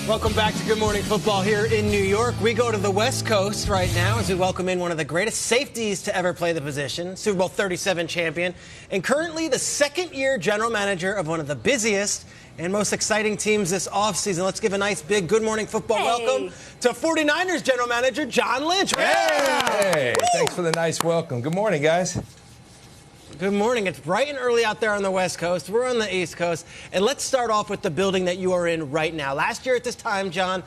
Welcome back to Good Morning Football here in New York. We go to the West Coast right now as we welcome in one of the greatest safeties to ever play the position, Super Bowl 37 champion, and currently the second-year general manager of one of the busiest and most exciting teams this offseason. Let's give a nice big Good Morning Football welcome to 49ers general manager John Lynch. Hey! Thanks for the nice welcome. Good morning, guys. Good morning. It's bright and early out there on the West Coast. We're on the East Coast. And let's start off with the building that you are in right now. Last year at this time, John,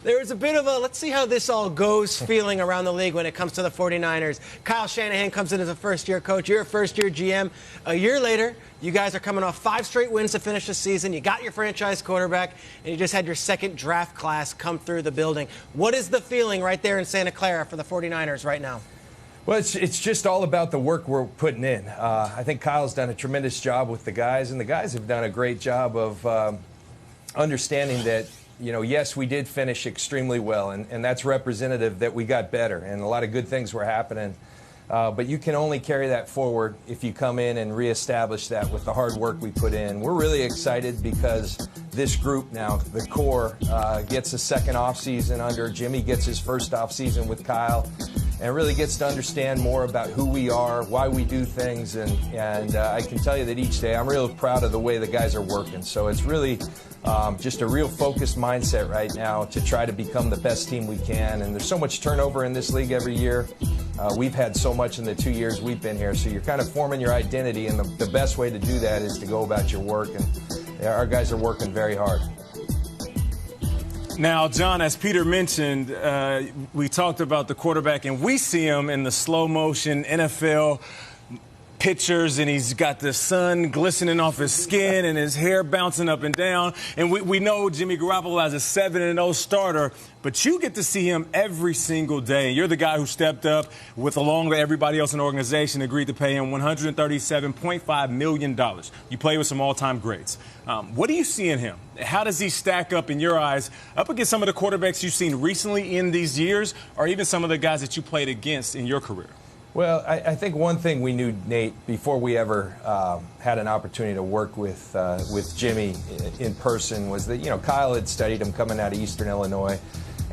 there was a bit of a let's see how this all goes feeling around the league when it comes to the 49ers. Kyle Shanahan comes in as a first-year coach. You're a first-year GM. A year later, you guys are coming off 5 straight wins to finish the season. You got your franchise quarterback, and you just had your second draft class come through the building. What is the feeling right there in Santa Clara for the 49ers right now? Well, it's just all about the work we're putting in. I think Kyle's done a tremendous job with the guys, and the guys have done a great job of understanding that, you know, yes, we did finish extremely well, and that's representative that we got better, and a lot of good things were happening. But you can only carry that forward if you come in and reestablish that with the hard work we put in. We're really excited because this group now, the core, gets a second offseason under. Jimmy gets his first offseason with Kyle, and really gets to understand more about who we are, why we do things, and I can tell you that each day I'm really proud of the way the guys are working. So it's really just a real focused mindset right now to try to become the best team we can. And there's so much turnover in this league every year. We've had so much in the 2 years we've been here, so you're kind of forming your identity, and the best way to do that is to go about your work, and our guys are working very hard. Now, John, as Peter mentioned, we talked about the quarterback, and we see him in the slow-motion NFL pictures, and he's got the sun glistening off his skin and his hair bouncing up and down. And we know Jimmy Garoppolo as a 7-0 starter, but you get to see him every single day. You're the guy who stepped up along with everybody else in the organization, agreed to pay him $137.5 million. You play with some all-time greats. What do you see in him? How does he stack up in your eyes up against some of the quarterbacks you've seen recently in these years, or even some of the guys that you played against in your career? Well, I think one thing we knew, Nate, before we ever had an opportunity to work with Jimmy in person was that, you know, Kyle had studied him coming out of Eastern Illinois,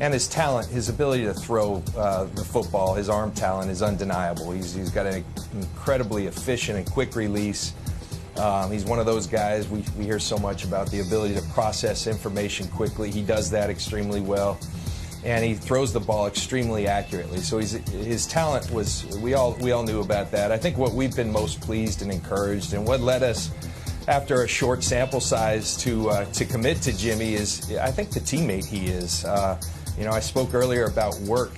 and his talent, his ability to throw the football, his arm talent is undeniable. He's got an incredibly efficient and quick release. He's one of those guys we hear so much about, the ability to process information quickly. He does that extremely well. And he throws the ball extremely accurately. So his talent was, we all knew about that. I think what we've been most pleased and encouraged, and what led us, after a short sample size, to commit to Jimmy is, I think, the teammate he is. You know, I spoke earlier about work.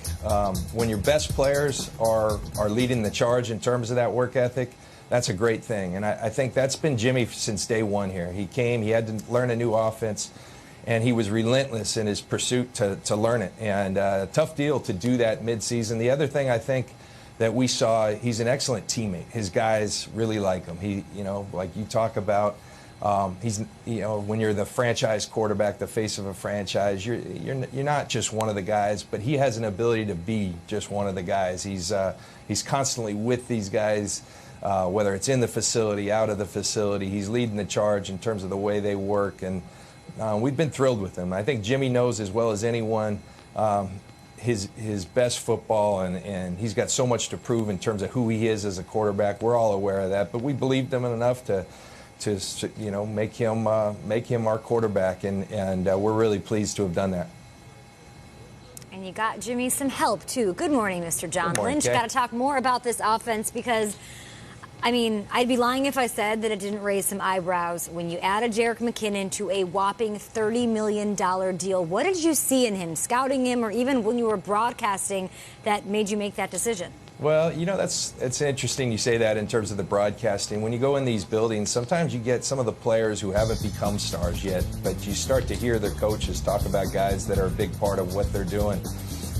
When your best players are leading the charge in terms of that work ethic, that's a great thing. And I think that's been Jimmy since day one here. He came, he had to learn a new offense, and he was relentless in his pursuit to learn it. And a tough deal to do that midseason. The other thing I think that we saw, he's an excellent teammate. His guys really like him. He, you know, like you talk about, he's, you know, when you're the franchise quarterback, the face of a franchise, you're not just one of the guys, but he has an ability to be just one of the guys. He's constantly with these guys, whether it's in the facility, out of the facility. He's leading the charge in terms of the way they work, and we've been thrilled with him. I think Jimmy knows as well as anyone his best football, and he's got so much to prove in terms of who he is as a quarterback. We're all aware of that, but we believed him enough to you know, make him our quarterback, and we're really pleased to have done that. And you got Jimmy some help too. Good morning, Mr. John Lynch. Kay. Got to talk more about this offense because, I mean, I'd be lying if I said that it didn't raise some eyebrows when you added Jerick McKinnon to a whopping $30 million deal. What did you see in him, scouting him, or even when you were broadcasting, that made you make that decision? Well, you know, it's interesting you say that in terms of the broadcasting. When you go in these buildings, sometimes you get some of the players who haven't become stars yet, but you start to hear their coaches talk about guys that are a big part of what they're doing.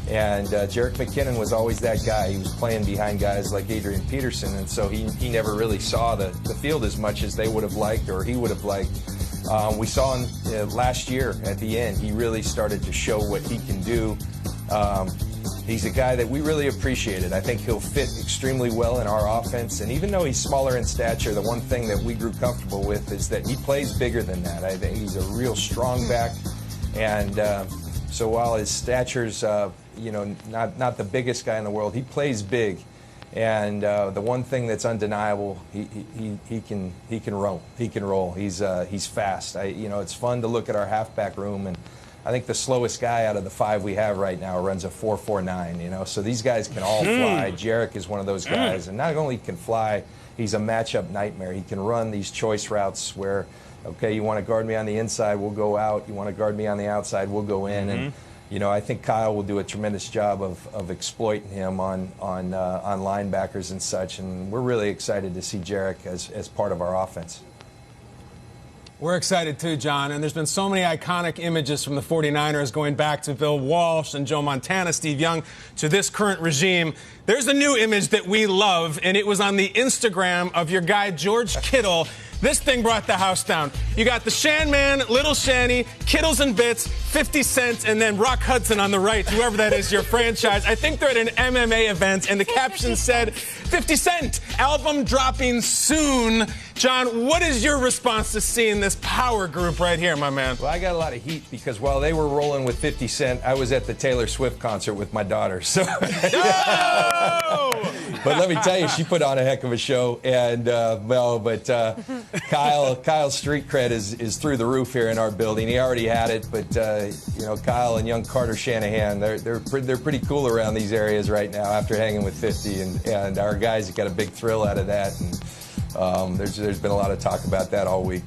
And Jerick McKinnon was always that guy. He was playing behind guys like Adrian Peterson, and so he never really saw the field as much as they would have liked or he would have liked. We saw him last year at the end. He really started to show what he can do. He's a guy that we really appreciated. I think he'll fit extremely well in our offense. And even though he's smaller in stature, the one thing that we grew comfortable with is that he plays bigger than that. I think he's a real strong back. And so while his stature's, not the biggest guy in the world, he plays big. And the one thing that's undeniable, he can roll. He can roll. He's fast. It's fun to look at our halfback room, and I think the slowest guy out of the 5 we have right now runs a 4.49. So these guys can all fly. Jerick is one of those guys, and not only can fly, he's a matchup nightmare. He can run these choice routes where, okay, you want to guard me on the inside, we'll go out. You want to guard me on the outside, we'll go in. And I think Kyle will do a tremendous job of exploiting him on linebackers and such, and we're really excited to see Jerick as part of our offense. We're excited too, John, and there's been so many iconic images from the 49ers going back to Bill Walsh and Joe Montana, Steve Young, to this current regime. There's a new image that we love, and it was on the Instagram of your guy, George Kittle. This thing brought the house down. You got the Shan Man, Little Shanny, Kittles and Bits, 50 Cent, and then Rock Hudson on the right, whoever that is, your franchise. I think they're at an MMA event, and the caption said, 50 Cent, album dropping soon. John, what is your response to seeing this power group right here, my man? Well, I got a lot of heat because while they were rolling with 50 Cent, I was at the Taylor Swift concert with my daughter. So, but let me tell you, she put on a heck of a show. And Kyle's street cred is through the roof here in our building. He already had it, but Kyle and young Carter Shanahan, they're pretty cool around these areas right now after hanging with 50, and our guys got a big thrill out of that. And there's been a lot of talk about that all week.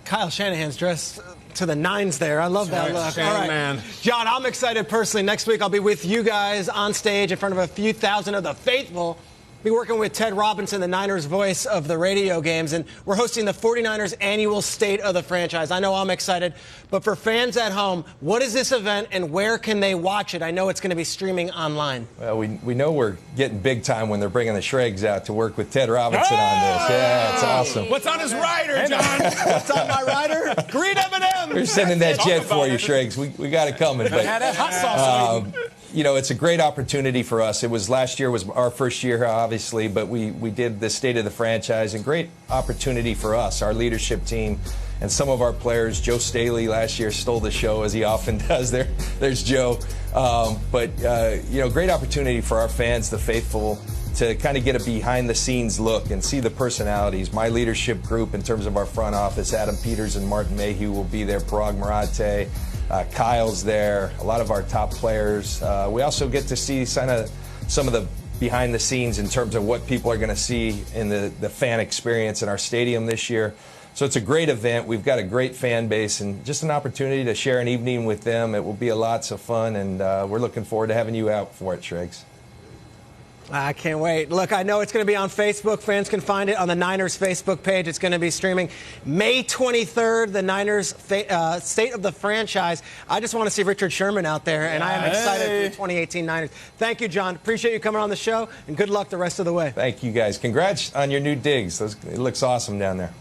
Kyle Shanahan's dressed to the nines there. I love that look. All right, man. John, I'm excited personally. Next week I'll be with you guys on stage in front of a few thousand of the faithful. Be working with Ted Robinson, the Niners voice of the radio games, and we're hosting the 49ers annual State of the Franchise. I know I'm excited, but for fans at home, what is this event and where can they watch it? I know it's going to be streaming online. Well, we know we're getting big time when they're bringing the Shregs out to work with Ted Robinson on this. Yeah, it's awesome. What's on his rider, John? What's on my rider? Green M&Ms. We're sending that jet for you, Shregs. We got it coming. But hot sauce. it's a great opportunity for us. Last year was our first year, obviously, but we did the State of the Franchise, and great opportunity for us, our leadership team, and some of our players. Joe Staley last year stole the show, as he often does. There's Joe. Great opportunity for our fans, the faithful, to kind of get a behind-the-scenes look and see the personalities. My leadership group, in terms of our front office, Adam Peters and Martin Mayhew will be there, Parag Marate. Kyle's there, a lot of our top players. We also get to see some of the behind the scenes in terms of what people are going to see in the fan experience in our stadium this year. So it's a great event. We've got a great fan base and just an opportunity to share an evening with them. It will be lots of fun, and we're looking forward to having you out for it, Shregs. I can't wait. Look, I know it's going to be on Facebook. Fans can find it on the Niners Facebook page. It's going to be streaming May 23rd, the Niners State of the Franchise. I just want to see Richard Sherman out there, and I am excited for the 2018 Niners. Thank you, John. Appreciate you coming on the show, and good luck the rest of the way. Thank you, guys. Congrats on your new digs. It looks awesome down there.